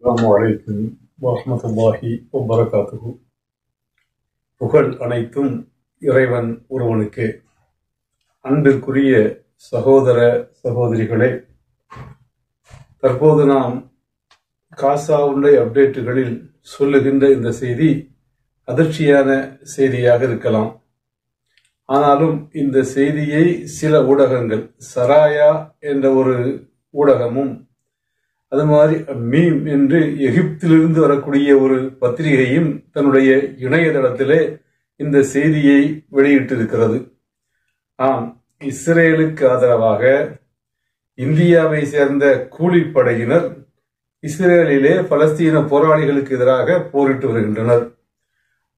அஸ்ஸலாமு அலைக்கும் வரஹ்மத்துல்லாஹி வபரகாத்துஹு. புகழ் அனைத்தும் இறைவன் ஒருவனுக்கே. அன்பிற்குரிய சகோதர சகோதரிகளே, தற்போது நாம் காசாவுடைய அப்டேட்டுகளில் சொல்லுகின்ற இந்த செய்தி அதிர்ச்சியான செய்தியாக இருக்கலாம். ஆனாலும் இந்த செய்தியை சில ஊடகங்கள், சராயா என்ற ஒரு ஊடகமும், அது மாதிரி மீம் என்று எகிப்திலிருந்து வரக்கூடிய ஒரு பத்திரிகையும் தன்னுடைய இணையதளத்திலே இந்த செய்தியை வெளியிட்டிருக்கிறது. ஆம், இஸ்ரேலுக்கு ஆதரவாக இந்தியாவை சேர்ந்த கூலிப்படையினர் இஸ்ரேலிலே பலஸ்தீன போராளிகளுக்கு எதிராக போரிட்டு வருகின்றனர்.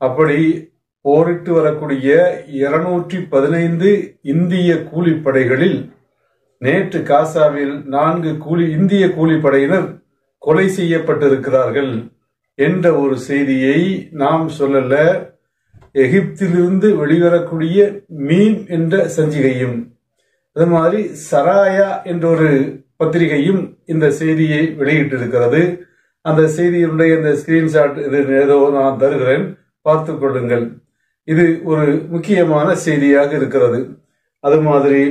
அப்படி போரிட்டு வரக்கூடிய 215 இந்திய கூலிப்படைகளில் நேற்று காசாவில் 4 இந்திய கூலிப்படையினர் கொலை செய்யப்பட்டிருக்கிறார்கள் என்ற ஒரு செய்தியை நாம் சொல்லல, எகிப்திலிருந்து வெளிவரக்கூடிய மீம் என்ற சஞ்சிகையும், அது மாதிரி சராயா என்ற ஒரு பத்திரிகையும் இந்த செய்தியை வெளியிட்டிருக்கிறது. அந்த செய்தியினுடைய இந்த ஸ்கிரீன்ஷாட் இது ஏதோ நான் தருகிறேன், பார்த்துக் கொள்ளுங்கள். இது ஒரு முக்கியமான செய்தியாக இருக்கிறது. அது மாதிரி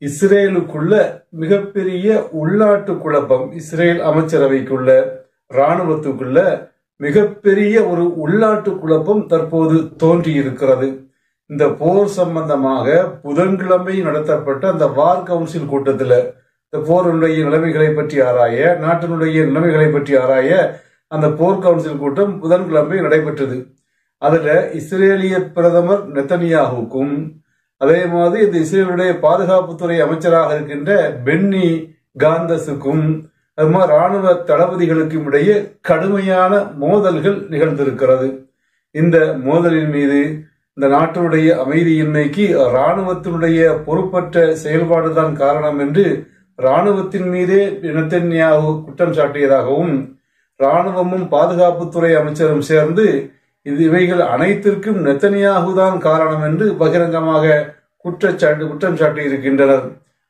இஸ்ரேலுக்குள்ள மிகப்பெரிய உள்நாட்டு குழப்பம், இஸ்ரேல் அமைச்சரவைக்குள்ள, இராணுவத்துக்குள்ள மிகப்பெரிய ஒரு உள்நாட்டு குழப்பம் தற்போது தோன்றி இருக்கிறது. இந்த போர் சம்பந்தமாக புதன்கிழமை நடத்தப்பட்ட அந்த வார் கவுன்சில் கூட்டத்தில் இந்த போருடைய நிலைமைகளை பற்றி ஆராய, நாட்டினுடைய நிலைமைகளை பற்றி ஆராய அந்த போர் கவுன்சில் கூட்டம் புதன்கிழமை நடைபெற்றது. அதுல இஸ்ரேலிய பிரதமர் நெத்தனியாஹுக்கும், அதே மாதிரி இந்த இஸ்ரேலுடைய பாதுகாப்புத்துறை அமைச்சராக இருக்கின்ற பென்னி காந்தஸுக்கும், அது மாதிரி ராணுவ தளபதிகளுக்கும் இடையே கடுமையான மோதல்கள் நிகழ்ந்திருக்கிறது. இந்த மோதலின் மீது இந்த நாட்டினுடைய அமைதியின்மைக்கு ராணுவத்தினுடைய பொறுப்பற்ற செயல்பாடுதான் காரணம் என்று ராணுவத்தின் மீதே நெத்தன்யாஹு குற்றம் சாட்டியதாகவும், ராணுவமும் பாதுகாப்புத்துறை அமைச்சரும் சேர்ந்து இவைகள் அனைத்திற்கும் நெத்தனியாஹு தான் காரணம் என்று பகிரங்கமாக குற்றம் சாட்டி இருக்கின்றனர்.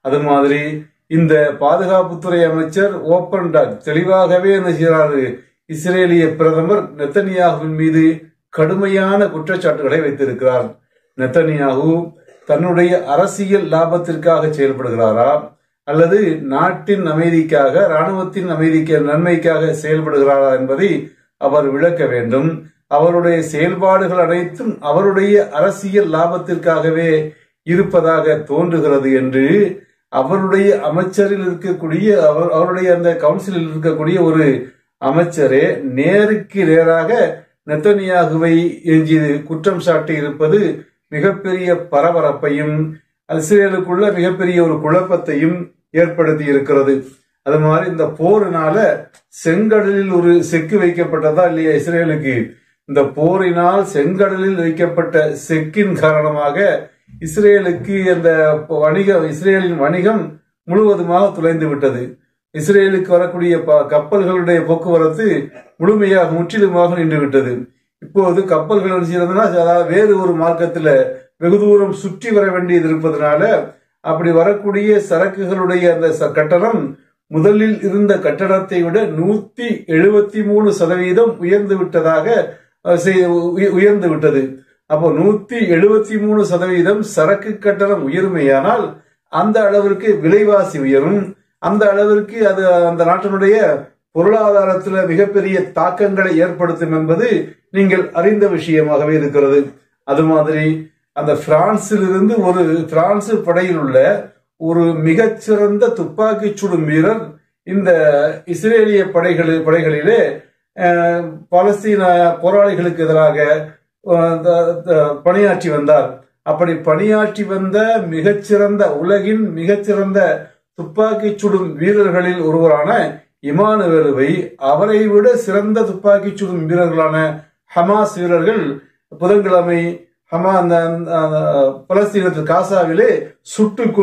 அது மாதிரி இந்த பாதுகாப்புத்துறை அமைச்சர் ஓப்பன் டாக் தெளிவாகவே என்ன செய்கிறாரு, இஸ்ரேலிய பிரதமர் நெத்தனியாஹுவின் மீது கடுமையான குற்றச்சாட்டுகளை வைத்திருக்கிறார். நெத்தனியாஹு தன்னுடைய அரசியல் லாபத்திற்காக செயல்படுகிறாரா அல்லது நாட்டின் அமைதிக்காக, ராணுவத்தின் நன்மைக்காக செயல்படுகிறாரா என்பதை அவர் விளக்க வேண்டும். அவருடைய செயல்பாடுகள் அனைத்தும் அவருடைய அரசியல் லாபத்திற்காகவே இருப்பதாக தோன்றுகிறது என்று அவருடைய அமைச்சரில் இருக்கக்கூடிய, அவருடைய அந்த கவுன்சிலில் இருக்கக்கூடிய ஒரு அமைச்சரே நேருக்கு நேராக நெத்தனியாகுவை குற்றம் சாட்டி இருப்பது மிகப்பெரிய பரபரப்பையும் இஸ்ரேலுக்குள்ள மிகப்பெரிய ஒரு குழப்பத்தையும் ஏற்படுத்தி இருக்கிறது. அது மாதிரி இந்த போரினால செங்கடலில் ஒரு செக்கு வைக்கப்பட்டதா இல்லையா இஸ்ரேலுக்கு? இந்த போரினால் செங்கடலில் வைக்கப்பட்ட செக்கின் காரணமாக இஸ்ரேலுக்கு அந்த இஸ்ரேலின் வணிகம் முழுவதுமாக துளைந்து விட்டது. இஸ்ரேலுக்கு வரக்கூடிய கப்பல்களுடைய போக்குவரத்து முற்றிலுமாக நின்று விட்டது. இப்போது கப்பல்கள் அதாவது வேறு ஒரு மார்க்கத்தில் வெகு தூரம் சுற்றி வர வேண்டியது இருப்பதனால அப்படி வரக்கூடிய சரக்குகளுடைய அந்த கட்டணம் முதலில் இருந்த கட்டணத்தை விட 173% உயர்ந்து விட்டது. அப்போ 173% சரக்கு கட்டணம் உயர்மையானால் அந்த அளவிற்கு விலைவாசி உயரும், அந்த அளவிற்கு அது அந்த நாட்டினுடைய பொருளாதாரத்தில் மிகப்பெரிய தாக்கங்களை ஏற்படுத்தும் என்பது நீங்கள் அறிந்த விஷயமாகவே இருக்கிறது. அது மாதிரி அந்த பிரான்சிலிருந்து பிரான்ஸ் படையில் உள்ள ஒரு மிகச்சிறந்த துப்பாக்கி சுடும் வீரர் இந்த இஸ்ரேலிய படைகளிலே பாலஸ்தீன போராளிகளுக்கு எதிராக பணியாற்றி வந்தார். அப்படி பணியாற்றி வந்த உலகின் மிகச்சிறந்த துப்பாக்கி சுடும் வீரர்களில் ஒருவரான இமானுவேலுவை அவரை விட சிறந்த துப்பாக்கி சுடும் வீரர்களான ஹமாஸ் வீரர்கள் புதன்கிழமை பலஸ்தீனத்தில் காசாவிலே சுட்டுக்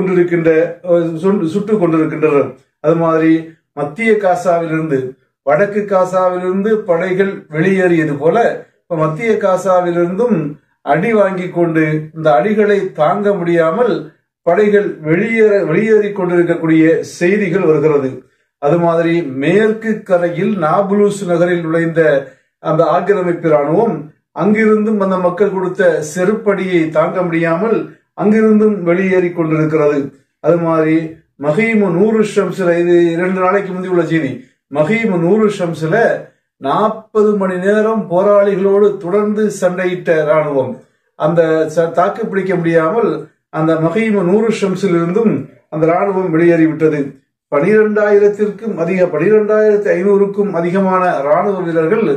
கொண்டிருக்கின்றனர். அது மாதிரி மத்திய காசாவிலிருந்து, வடக்கு காசாவிலிருந்து படைகள் வெளியேறியது போல மத்திய காசாவிலிருந்தும் அடி வாங்கி கொண்டு இந்த அடிகளை தாங்க முடியாமல் படைகள் வெளியேறி கொண்டிருக்கக்கூடிய செய்திகள் வருகிறது. அது மாதிரி மேற்கு கரையில் நாபுலூஸ் நகரில் நுழைந்த அந்த ஆக்கிரமிப்பு ராணுவம் அங்கிருந்தும் அந்த மக்கள் கொடுத்த செருப்படியை தாங்க முடியாமல் அங்கிருந்தும் வெளியேறி கொண்டிருக்கிறது. அது மாதிரி மஹீமு நூறு ஷம்ஸ்ல, இது 2 நாளைக்கு முந்தி உள்ள செய்தி, மஹீமு நூறு ஷம்ஸ்ல 40 மணி நேரம் போராளிகளோடு தொடர்ந்து சண்டையிட்ட ராணுவம் அந்த தாக்கு பிடிக்க முடியாமல் அந்த மஹீமு நூறு ஷம்ஸில் இருந்தும் அந்த ராணுவம் வெளியேறிவிட்டது. 12,000க்கும் அதிக 12,500க்கும் அதிகமான ராணுவ வீரர்கள்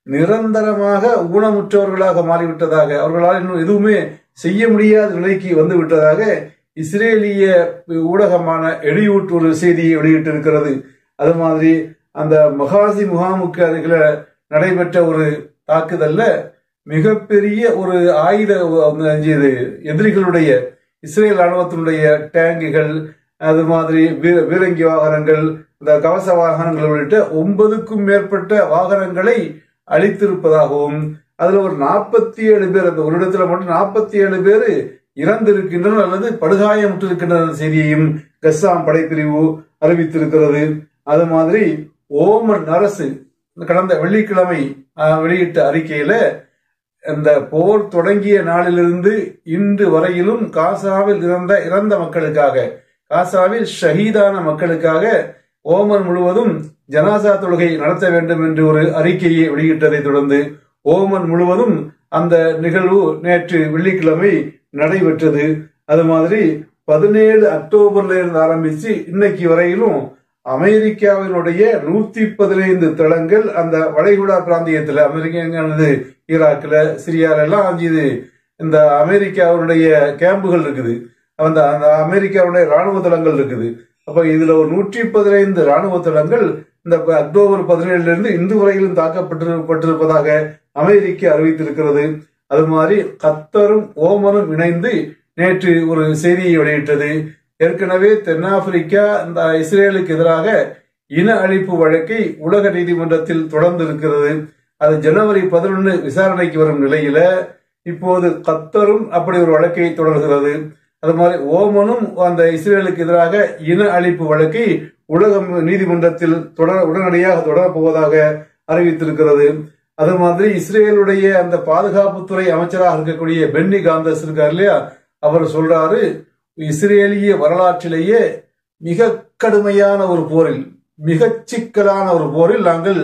நிரந்தரமாக ஊனமுற்றவர்களாக மாறிவிட்டதாக, அவர்களால் இன்னும் எதுவுமே செய்ய முடியாத நிலைக்கு வந்து விட்டதாக இஸ்ரேலிய ஊடகமான எடியூட் ஒரு செய்தியை வெளியிட்டிருக்கிறது. அது மாதிரி அந்த மகாசி முகாமுக்கு அருகில நடைபெற்ற ஒரு தாக்குதல்ல மிகப்பெரிய ஒரு ஆயுத எதிரிகளுடைய இஸ்ரேல் ராணுவத்தினுடைய டேங்குகள், அது மாதிரி பீரங்கி வாகனங்கள், இந்த கவச வாகனங்கள் உள்ளிட்ட 9க்கும் மேற்பட்ட வாகனங்களை அழித்திருப்பதாகவும் அதுல ஒரு 47 பேர், அந்த ஒரு இடத்துல மட்டும் 47 பேர் இறந்திருக்கின்றனர் அல்லது படுகாயமுற்றிருக்கின்றன செய்தியையும் கஸ்ஸாம் படைப்பிரிவு அறிவித்திருக்கிறது. அது மாதிரி ஓமன் அரசு கடந்த வெள்ளிக்கிழமை வெளியிட்ட அறிக்கையில இந்த போர் தொடங்கிய நாளிலிருந்து இன்று வரையிலும் காசாவில் இறந்த மக்களுக்காக, காசாவில் ஷஹீதான மக்களுக்காக ஓமன் முழுவதும் ஜனாசா தொழுகை நடத்த வேண்டும் என்று ஒரு அறிக்கையை வெளியிட்டதை தொடர்ந்து ஓமன் முழுவதும் அந்த நிகழ்வு நேற்று வெள்ளிக்கிழமை நடைபெற்றது. அது மாதிரி 17 அக்டோபர்ல இருந்து ஆரம்பிச்சு இன்னைக்கு வரையிலும் அமெரிக்காவினுடைய 115 தளங்கள் அந்த வளைகுடா பிராந்தியத்தில், அமெரிக்கானது ஈராக்ல சிரியால எல்லாம் இந்த அமெரிக்காவுடைய கேம்புகள் இருக்குது, அந்த அமெரிக்காவுடைய ராணுவ தளங்கள் இருக்குது. அப்ப இதுல ஒரு 115 ராணுவ தளங்கள் இந்த அக்டோபர் 17 இருந்து இன்று வரையிலும் தாக்கப்பட்டிருப்பதாக அமெரிக்கா அறிவித்திருக்கிறது. அது மாதிரி கத்தரும் ஓமனும் இணைந்து நேற்று ஒரு செய்தியை வெளியிட்டது. ஏற்கனவே தென்னாப்பிரிக்கா இந்த இஸ்ரேலுக்கு எதிராக இன அழிப்பு வழக்கை உலக நீதிமன்றத்தில் தொடர்ந்து இருக்கிறது. அது ஜனவரி 11 விசாரணைக்கு வரும் நிலையில இப்போது கத்தரும் அப்படி ஒரு வழக்கை தொடர்கிறது. அது மாதிரி ஓமனும் அந்த இஸ்ரேலுக்கு எதிராக இன அழிப்பு வழக்கை உலக நீதிமன்றத்தில் உடனடியாக தொடரப்போவதாக அறிவித்திருக்கிறது. அது மாதிரி இஸ்ரேலுடைய அந்த பாதுகாப்புத்துறை அமைச்சராக இருக்கக்கூடிய பென்னி காந்தஸ் இருக்கார் இல்லையா, அவர் சொல்றாரு, இஸ்ரேலிய வரலாற்றிலேயே மிக கடுமையான ஒரு போரில், மிக சிக்கலான ஒரு போரில் நாங்கள்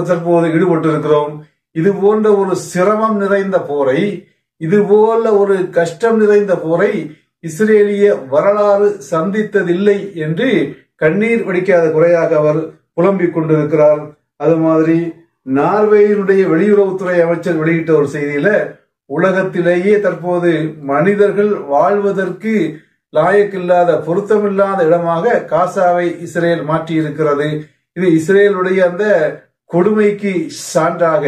தற்போது ஈடுபட்டு இருக்கிறோம். இது போன்ற ஒரு சிரமம் நிறைந்த போரை, இது போல ஒரு கஷ்டம் நிறைந்த போரை இஸ்ரேலிய வரலாறு சந்தித்ததில்லை என்று கண்ணீர் வடிக்காத குறையாக அவர் புலம்பிக் கொண்டிருக்கிறார். அது மாதிரி நார்வேயினுடைய வெளியுறவுத்துறை அமைச்சர் வெளியிட்ட ஒரு செய்தியில, உலகத்திலேயே தற்போது மனிதர்கள் வாழ்வதற்கு லாயக்கில்லாத பொருத்தமில்லாத இடமாக காசாவை இஸ்ரேல் மாற்றி இருக்கிறது. இது இஸ்ரேலுடைய அந்த கொடுமைக்கு சான்றாக,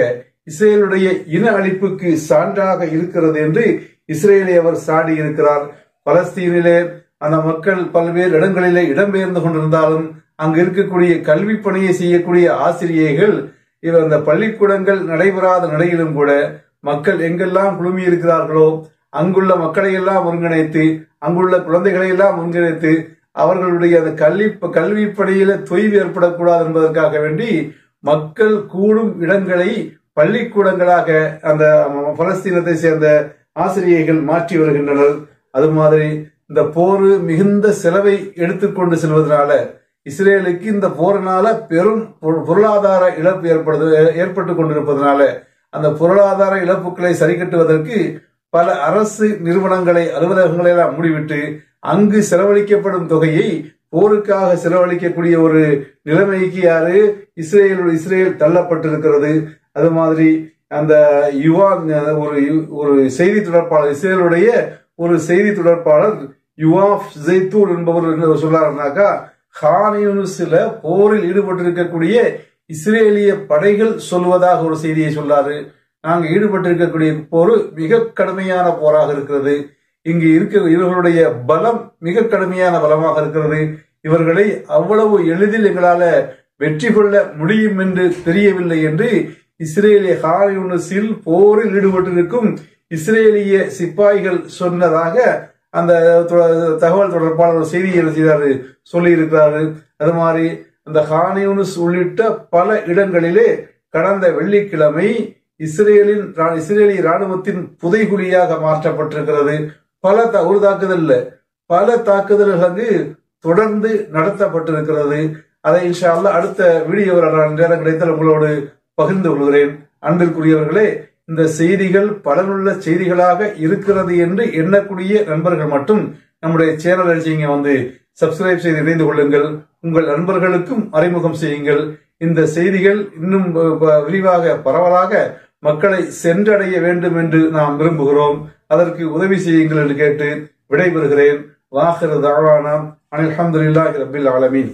இஸ்ரேலுடைய இன அழிப்புக்கு சான்றாக இருக்கிறது என்று இஸ்ரேலை அவர் சாடி இருக்கிறார். பலஸ்தீனிலே அந்த மக்கள் பல்வேறு இடங்களிலே இடம்பெயர்ந்து கொண்டிருந்தாலும் அங்கு இருக்கக்கூடிய கல்வி பணியை செய்யக்கூடிய ஆசிரியர்கள், அந்த பள்ளிக்கூடங்கள் நடைபெறாத நிலையிலும் கூட மக்கள் எங்கெல்லாம் குழுமி இருக்கிறார்களோ அங்குள்ள மக்களை எல்லாம் ஒருங்கிணைத்து, அங்குள்ள குழந்தைகளை எல்லாம் ஒருங்கிணைத்து அவர்களுடைய அந்த கல்வி பணியில தொய்வு ஏற்படக்கூடாது என்பதற்காக வேண்டி மக்கள் கூடும் இடங்களை பள்ளிக்கூடங்களாக அந்த பலஸ்தீனத்தை சேர்ந்த ஆசிரியர்கள் மாற்றி வருகின்றனர். அது மாதிரி இந்த போர் மிகுந்த செலவை எடுத்துக்கொண்டு செல்வதனால இஸ்ரேலுக்கு இந்த போரினால பெரும் பொருளாதார இழப்பு ஏற்பட்டு கொண்டிருப்பதனால அந்த பொருளாதார இழப்புகளை சரி கட்டுவதற்கு பல அரசு நிறுவனங்களை, அலுவலகங்களை எல்லாம் மூடிவிட்டு அங்கு செலவழிக்கப்படும் தொகையை போருக்காக செலவழிக்கக்கூடிய ஒரு நிலைமைக்கு இஸ்ரேல் தள்ளப்பட்டிருக்கிறது. அது மாதிரி அந்த ஒரு செய்தி தொடர்பாளர், இஸ்ரேலுடைய ஒரு செய்தி தொடர்பாளர் யுவாஃப் ஜெய்தூன் என்பவர் என்ன சொல்றாருனாக்கா, கான் யூனிஸ்ல போரில் ஈடுபட்டிருக்கக்கூடிய இஸ்ரேலிய படைகள் சொல்வதாக ஒரு செய்தியை சொல்லாரு. நாங்கள் ஈடுபட்டிருக்கக்கூடிய போர் மிக கடுமையான போராக இருக்கிறது. இங்கு இவர்களுடைய பலம் மிக கடுமையான பலமாக இருக்கிறது. இவர்களை அவ்வளவு எளிதில் எங்களால வெற்றி கொள்ள முடியும் என்று தெரியவில்லை என்று இஸ்ரேலிய கான் யூனிஸில் போரில் ஈடுபட்டிருக்கும் இஸ்ரேலிய சிப்பாய்கள் சொன்னதாக அந்த தகவல் தொடர்பாளர் செய்தியை சொல்லி இருக்கிறாரு. அது மாதிரி அந்த கான் யூனிஸ் உள்ளிட்ட பல இடங்களிலே கடந்த வெள்ளிக்கிழமை இஸ்ரேலி ராணுவத்தின் புதைகுழியாக மாற்றப்பட்டிருக்கிறது. ஒரு தாக்குதல் இல்ல, பல தாக்குதல்கள் அங்கு தொடர்ந்து நடத்தப்பட்டிருக்கிறது. அதை இன்ஷா அல்லாஹ் அடுத்த வீடியோ நேரம் கிடைத்தால் உங்களோடு பகிர்ந்து கொள்கிறேன். அன்பிற்குரியவர்களே, இந்த செய்திகள் பலனுள்ள செய்திகளாக இருக்கிறது என்று எண்ணக்கூடிய நண்பர்கள் மட்டும் நம்முடைய சேனல் செய்யுங்க, சப்ஸ்கிரைப் செய்து இணைந்து கொள்ளுங்கள். உங்கள் நண்பர்களுக்கும் அறிமுகம் செய்யுங்கள். இந்த செய்திகள் இன்னும் விரிவாக பரவலாக மக்களை சென்றடைய வேண்டும் என்று நாம் விரும்புகிறோம். அதற்கு உதவி செய்யுங்கள் என்று கேட்டு விடைபெறுகிறேன். வாஹிரு தஅவானா அனில் ஹம்துலில்லாஹி ரப்பில் ஆலமீன்.